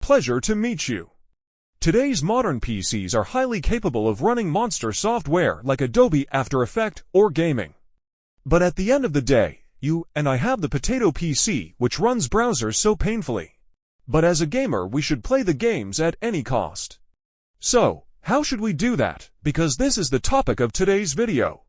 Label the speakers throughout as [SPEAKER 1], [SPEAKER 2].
[SPEAKER 1] pleasure to meet you. Today's modern PCs are highly capable of running monster software like Adobe After Effects or gaming. But at the end of the day, you and I have the potato PC which runs browsers so painfully. But as a gamer we should play the games at any cost. So, how should we do that? Because this is the topic of today's video.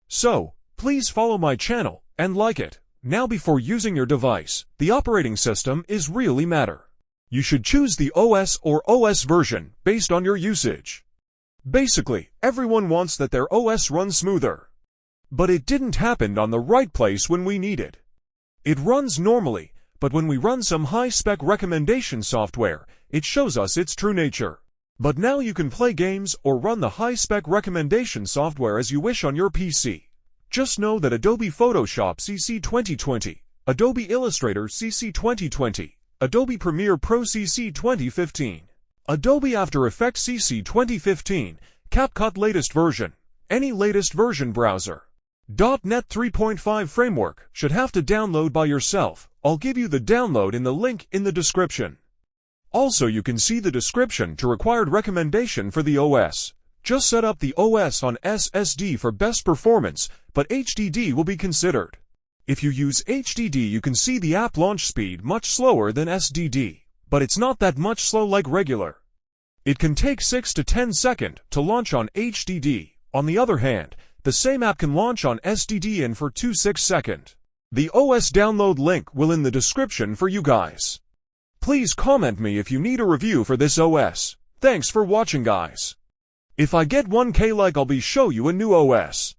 [SPEAKER 1] So, please follow my channel and like it. Now before using your device, the operating system is really matter. You should choose the OS or OS version based on your usage. Basically, everyone wants that their OS runs smoother. But it didn't happen on the right place when we need it. It runs normally, but when we run some high-spec recommendation software, it shows us its true nature. But now you can play games or run the high-spec recommendation software as you wish on your PC. Just know that Adobe Photoshop CC 2020, Adobe Illustrator CC 2020, Adobe Premiere Pro CC 2015, Adobe After Effects CC 2015, CapCut latest version, any latest version browser. .NET 3.5 framework should have to download by yourself. I'll give you the download in the link in the description. Also you can see the description to required recommendation for the OS. Just set up the OS on SSD for best performance, but HDD will be considered. If you use HDD you can see the app launch speed much slower than SSD, but it's not that much slow like regular. It can take 6 to 10 seconds to launch on HDD. On the other hand, the same app can launch on SSD in for 2-6 seconds. The OS download link will in the description for you guys. Please comment me if you need a review for this OS. Thanks for watching guys. If I get 1K like I'll be show you a new OS.